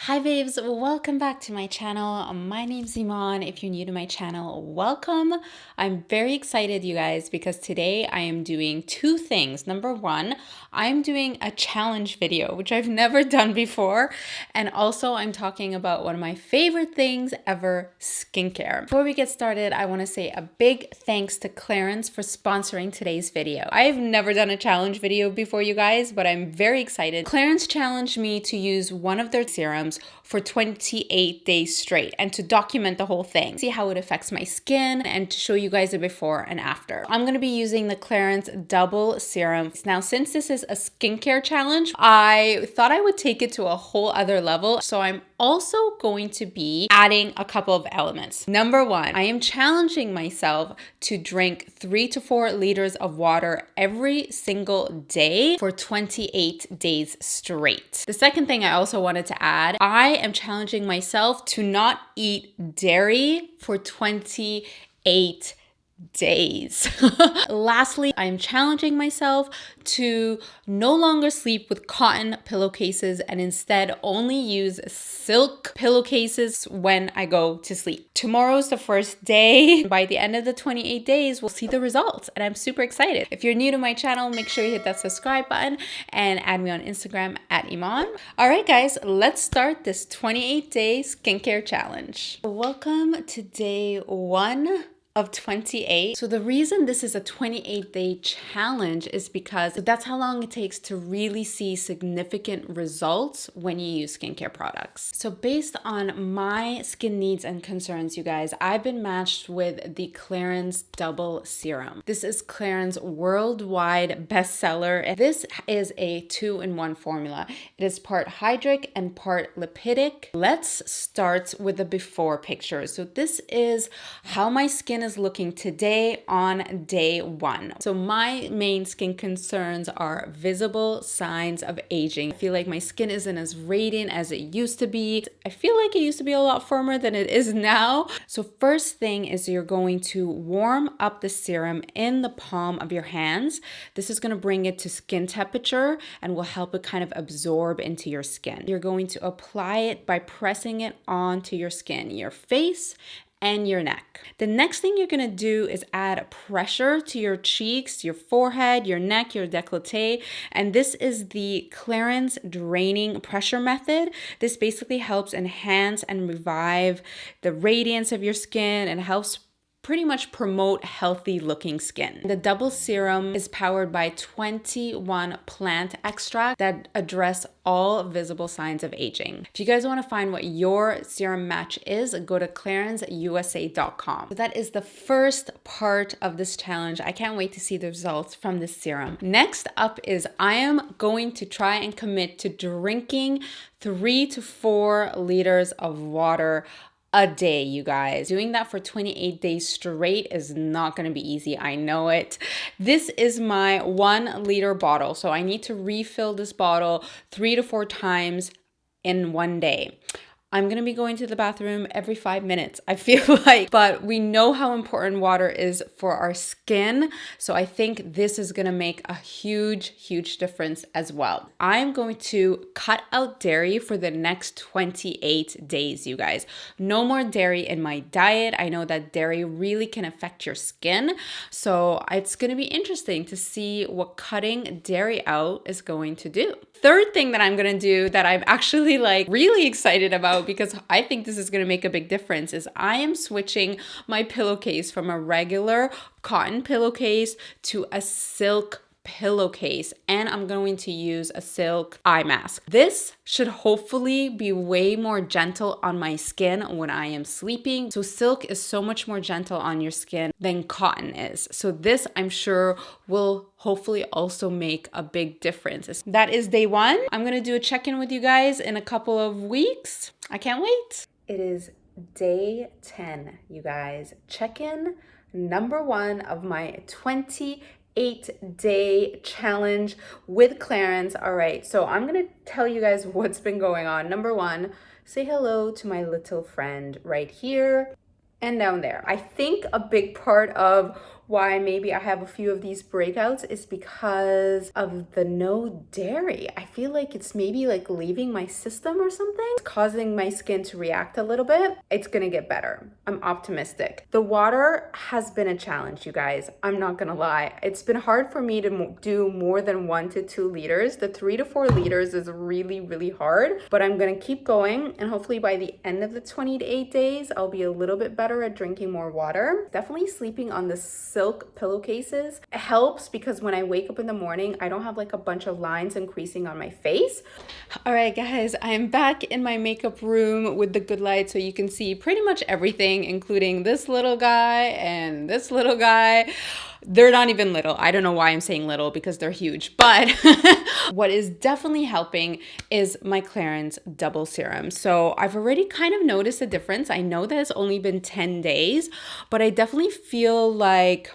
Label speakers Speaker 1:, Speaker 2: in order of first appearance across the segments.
Speaker 1: Hi babes, welcome back to my channel. My name's Eman. If you're new to my channel, welcome. I'm very excited, you guys, because today I am doing two things. Number one, I'm doing a challenge video, which I've never done before. And also I'm talking about one of my favorite things ever, skincare. Before we get started, I want to say a big thanks to Clarins for sponsoring today's video. I've never done a challenge video before, you guys, but I'm very excited. Clarins challenged me to use one of their serums for 28 days straight and to document the whole thing, see how it affects my skin, and to show you guys a before and after. I'm going to be using the Clarins double serum. Now, since this is a skincare challenge, I thought I would take it to a whole other level. So I'm also going to be adding a couple of elements. Number one, I am challenging myself to drink 3 to 4 liters of water every single day for 28 days straight. The second thing I also wanted to add, I am challenging myself to not eat dairy for 28 days. Lastly, I'm challenging myself to no longer sleep with cotton pillowcases and instead only use silk pillowcases when I go to sleep. Tomorrow's the first day. By the end of the 28 days, we'll see the results and I'm super excited. If you're new to my channel, make sure you hit that subscribe button and add me on Instagram at Eman. All right, guys, let's start this 28-day skincare challenge. Welcome to day 1 of 28. So the reason this is a 28-day challenge is because that's how long it takes to really see significant results when you use skincare products. So based on my skin needs and concerns, you guys, I've been matched with the Clarins double serum. This is Clarins' worldwide bestseller. This is a 2-in-1 formula. It is part hydric and part lipidic. Let's start with the before picture. So this is how my skin is looking today on day 1. So my main skin concerns are visible signs of aging. I feel like my skin isn't as radiant as it used to be. I feel like it used to be a lot firmer than it is now. So first thing is you're going to warm up the serum in the palm of your hands. This is going to bring it to skin temperature and will help it kind of absorb into your skin. You're going to apply it by pressing it onto your skin, your face, and your neck. The next thing you're gonna do is add pressure to your cheeks, your forehead, your neck, your décolleté, and this is the Clarins draining pressure method. This basically helps enhance and revive the radiance of your skin and helps pretty much promote healthy looking skin. The double serum is powered by 21 plant extracts that address all visible signs of aging. If you guys want to find what your serum match is, go to clarinsusa.com. So that is the first part of this challenge. I can't wait to see the results from this serum. Next up is I am going to try and commit to drinking 3 to 4 liters of water a day, you guys. Doing that for 28 days straight is not going to be easy. I know it. This is my 1 liter bottle. So I need to refill this bottle 3 to 4 times in one day. I'm going to be going to the bathroom every 5 minutes, I feel like, but we know how important water is for our skin. So I think this is going to make a huge difference as well. I'm going to cut out dairy for the next 28 days, you guys. No more dairy in my diet. I know that dairy really can affect your skin. So it's going to be interesting to see what cutting dairy out is going to do. Third thing that I'm going to do that I'm actually really excited about because I think this is going to make a big difference is I am switching my pillowcase from a regular cotton pillowcase to a silk pillowcase, and I'm going to use a silk eye mask. This should hopefully be way more gentle on my skin when I am sleeping. So silk is so much more gentle on your skin than cotton is. So this, I'm sure, will hopefully also make a big difference. That is day 1. I'm going to do a check-in with you guys in a couple of weeks. I can't wait. It is day 10, you guys. Check-in number 1 of my 28-day challenge with Clarins. All right, so I'm gonna tell you guys what's been going on. Number 1, say hello to my little friend right here and down there. I think a big part of why maybe I have a few of these breakouts is because of the no dairy. I feel like it's maybe like leaving my system or something. It's causing my skin to react a little bit. It's gonna get better. I'm optimistic. The water has been a challenge, you guys. I'm not gonna lie. It's been hard for me to do more than 1 to 2 liters. The 3 to 4 liters is really, really hard, but I'm gonna keep going, and hopefully by the end of the 28 days, I'll be a little bit better at drinking more water. Definitely sleeping on the silk pillowcases. It helps because when I wake up in the morning, I don't have like a bunch of lines and creasing on my face. All right, guys, I'm back in my makeup room with the good light so you can see pretty much everything, including this little guy and this little guy. They're not even little. I don't know why I'm saying little because they're huge. But what is definitely helping is my Clarins double serum. So I've already kind of noticed a difference. I know that it's only been 10 days, but I definitely feel like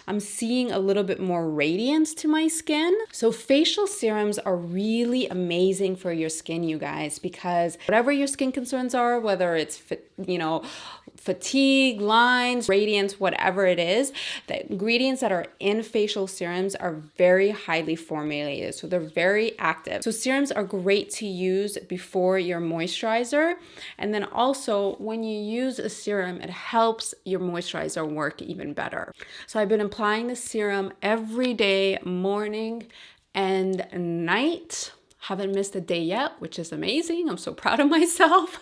Speaker 1: I'm seeing a little bit more radiance to my skin. So facial serums are really amazing for your skin, you guys, because whatever your skin concerns are, whether it's, fatigue, lines, radiance, whatever it is, the ingredients that are in facial serums are very highly formulated. So they're very active. So serums are great to use before your moisturizer. And then also when you use a serum, it helps your moisturizer work even better. So I've been applying the serum every day, morning and night. Haven't missed a day yet, which is amazing. I'm so proud of myself.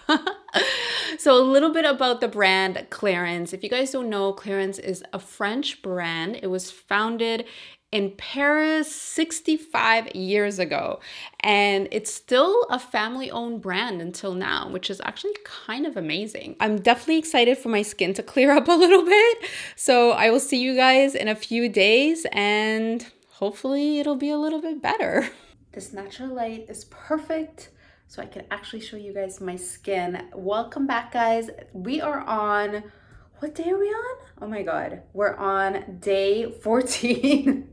Speaker 1: So a little bit about the brand Clarins. If you guys don't know, Clarins is a French brand. It was founded in Paris 65 years ago, and it's still a family-owned brand until now, which is actually kind of amazing. I'm definitely excited for my skin to clear up a little bit. So I will see you guys in a few days, and hopefully it'll be a little bit better. This natural light is perfect, so I can actually show you guys my skin. Welcome back, guys. We are on, what day are we on? Oh my God, we're on day 14.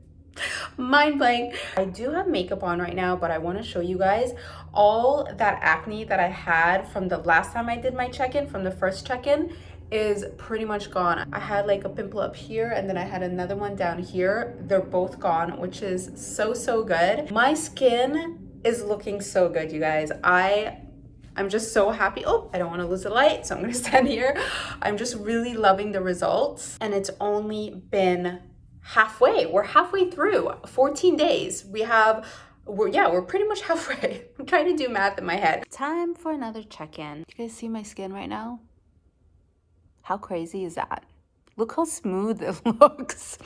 Speaker 1: Mind blank. I do have makeup on right now, but I want to show you guys all that acne that I had from the last time I did my check-in, from the first check-in, is pretty much gone. I had like a pimple up here and then I had another one down here. They're both gone, which is so good. My skin is looking so good, you guys. I'm just so happy. Oh, I don't want to lose the light, so I'm gonna stand here. I'm just really loving the results, and it's only been halfway. We're halfway through 14 days. We're pretty much halfway. I'm trying to do math in my head. Time for another check-in. You guys see my skin right now? How crazy is that? Look how smooth it looks.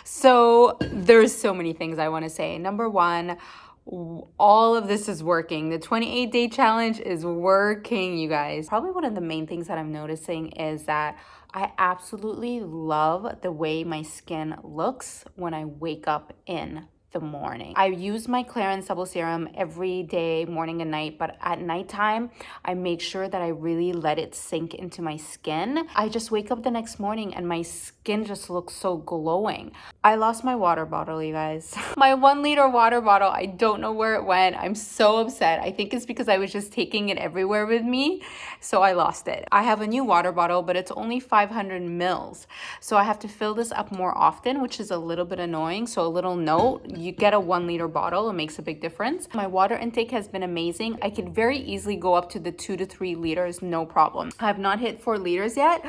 Speaker 1: So there's so many things I want to say. Number one, all of this is working. The 28-day challenge is working, you guys. Probably one of the main things that I'm noticing is that I absolutely love the way my skin looks when I wake up in the morning. I use my Clarins double serum every day, morning and night, but at nighttime, I make sure that I really let it sink into my skin. I just wake up the next morning and my skin just looks so glowing. I lost my water bottle, you guys. My 1-liter water bottle, I don't know where it went. I'm so upset. I think it's because I was just taking it everywhere with me, so I lost it. I have a new water bottle, but it's only 500 mils. So I have to fill this up more often, which is a little bit annoying. So a little note, you get a 1-liter bottle, it makes a big difference. My water intake has been amazing. I could very easily go up to the 2 to 3 liters, no problem. I have not hit 4 liters yet,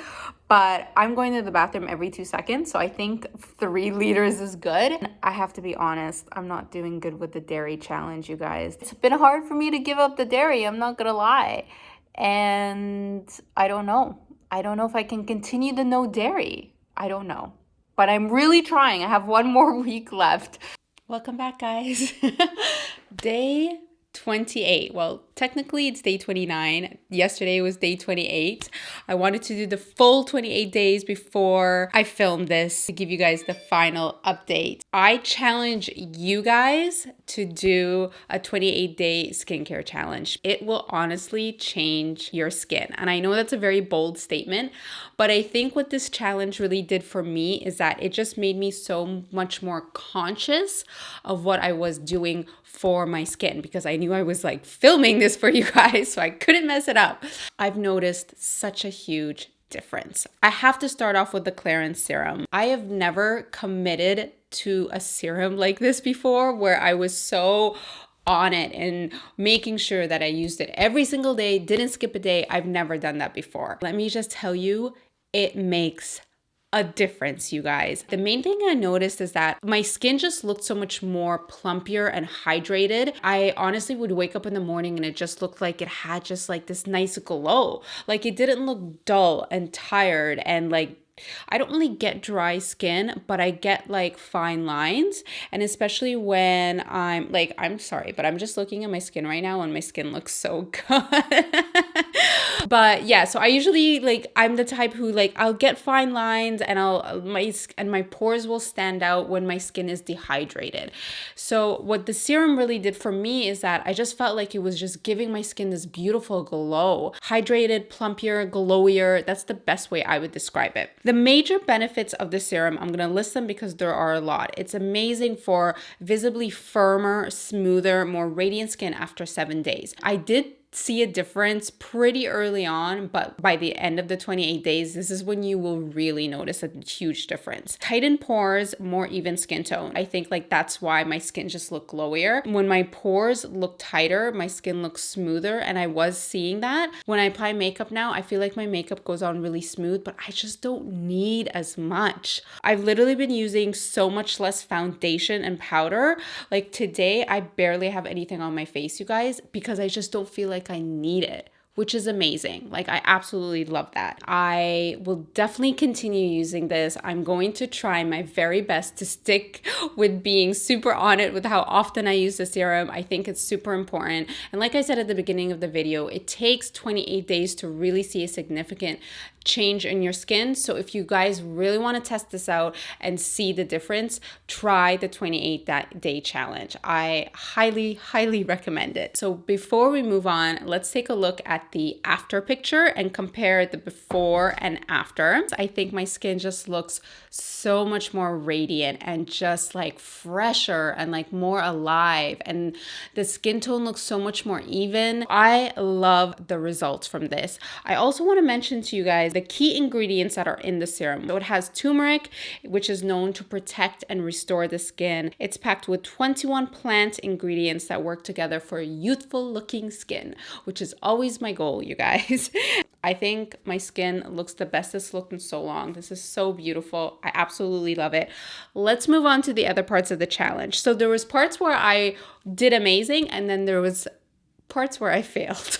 Speaker 1: but I'm going to the bathroom every 2 seconds, so I think 3 liters is good. And I have to be honest, I'm not doing good with the dairy challenge, you guys. It's been hard for me to give up the dairy, I'm not gonna lie. And I don't know. I don't know if I can continue the no dairy. I don't know. But I'm really trying. I have 1 more week left. Welcome back, guys. Day 28. Well, technically it's day 29. Yesterday was day 28. I wanted to do the full 28 days before I filmed this to give you guys the final update. I challenge you guys to do a 28-day skincare challenge. It will honestly change your skin. And I know that's a very bold statement, but I think what this challenge really did for me is that it just made me so much more conscious of what I was doing for my skin, because I knew I was like filming this for you guys, so I couldn't mess it up. I've noticed such a huge difference. I have to start off with the Clarins serum. I have never committed to a serum like this before where I was so on it and making sure that I used it every single day, didn't skip a day. I've never done that before. Let me just tell you, it makes a difference, you guys. The main thing I noticed is that my skin just looked so much more plumpier and hydrated. I honestly would wake up in the morning and it just looked like it had just like this nice glow. Like it didn't look dull and tired and like I don't really get dry skin, but I get like fine lines. And especially when I'm sorry, but I'm just looking at my skin right now and my skin looks so good. But yeah, so I usually I'm the type who I'll get fine lines and my pores will stand out when my skin is dehydrated. So what the serum really did for me is that I just felt like it was just giving my skin this beautiful glow. Hydrated, plumpier, glowier. That's the best way I would describe it. The major benefits of the serum, I'm going to list them because there are a lot. It's amazing for visibly firmer, smoother, more radiant skin after 7 days. I did see a difference pretty early on, but by the end of the 28 days, this is when you will really notice a huge difference. Tightened pores, more even skin tone. I think that's why my skin just looked glowier. When my pores look tighter, my skin looks smoother, and I was seeing that. When I apply makeup now, I feel like my makeup goes on really smooth, but I just don't need as much. I've literally been using so much less foundation and powder. Like today, I barely have anything on my face, you guys, because I just don't feel like I need it, which is amazing. I absolutely love that. I will definitely continue using this. I'm going to try my very best to stick with being super on it with how often I use the serum. I think it's super important. And like I said at the beginning of the video, it takes 28 days to really see a significant change in your skin. So if you guys really want to test this out and see the difference, try the 28-day challenge. I highly recommend it. So before we move on, let's take a look at the after picture and compare the before and after. I think my skin just looks so much more radiant and just fresher and more alive, and the skin tone looks so much more even. I love the results from this. I also want to mention to you guys the key ingredients that are in the serum. So it has turmeric, which is known to protect and restore the skin. It's packed with 21 plant ingredients that work together for a youthful looking skin, which is always my goal, you guys. I think my skin looks the best it's looked in so long. This is so beautiful. I absolutely love it. Let's move on to the other parts of the challenge. So there was parts where I did amazing, and then there was parts where I failed.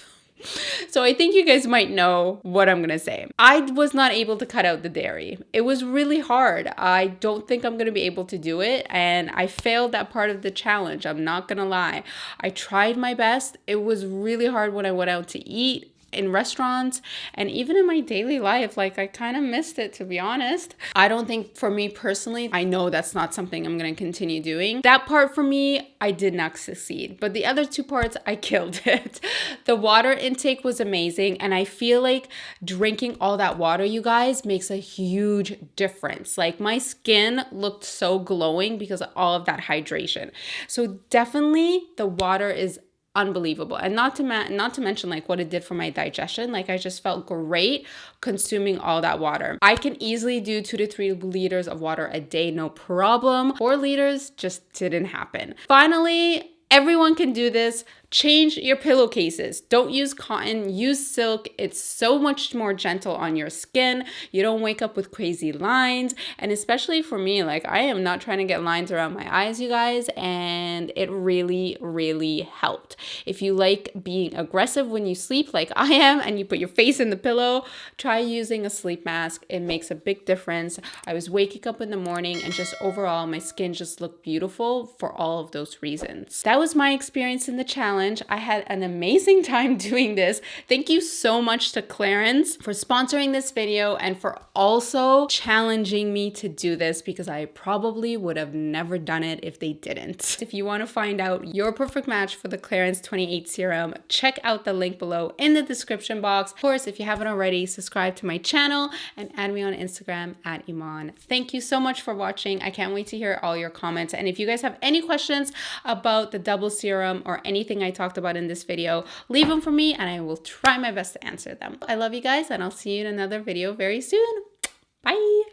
Speaker 1: So I think you guys might know what I'm going to say. I was not able to cut out the dairy. It was really hard. I don't think I'm going to be able to do it. And I failed that part of the challenge. I'm not going to lie. I tried my best. It was really hard when I went out to eat in restaurants and even in my daily life. I kind of missed it, to be honest. I don't think, for me personally, I know that's not something I'm going to continue doing. That part for me, I did not succeed, but the other two parts, I killed it. The water intake was amazing, and I feel like drinking all that water, you guys, makes a huge difference. My skin looked so glowing because of all of that hydration. So definitely the water is unbelievable. And not to mention what it did for my digestion. I just felt great consuming all that water. I can easily do 2 to 3 liters of water a day, no problem. 4 liters just didn't happen. Finally, everyone can do this. Change your pillowcases. Don't use cotton, use silk. It's so much more gentle on your skin. You don't wake up with crazy lines. And especially for me, I am not trying to get lines around my eyes, you guys, and it really helped. If you like being aggressive when you sleep like I am and you put your face in the pillow, try using a sleep mask. It makes a big difference. I was waking up in the morning and just overall my skin just looked beautiful for all of those reasons. That was my experience in the challenge. I had an amazing time doing this. Thank you so much to Clarins for sponsoring this video and for also challenging me to do this, because I probably would have never done it if they didn't. If you want to find out your perfect match for the Clarins 28 serum, check out the link below in the description box. Of course, if you haven't already, subscribe to my channel and add me on Instagram at Eman. Thank you so much for watching. I can't wait to hear all your comments. And if you guys have any questions about the double serum or anything anything I talked about in this video, leave them for me and I will try my best to answer them. I love you guys and I'll see you in another video very soon. Bye!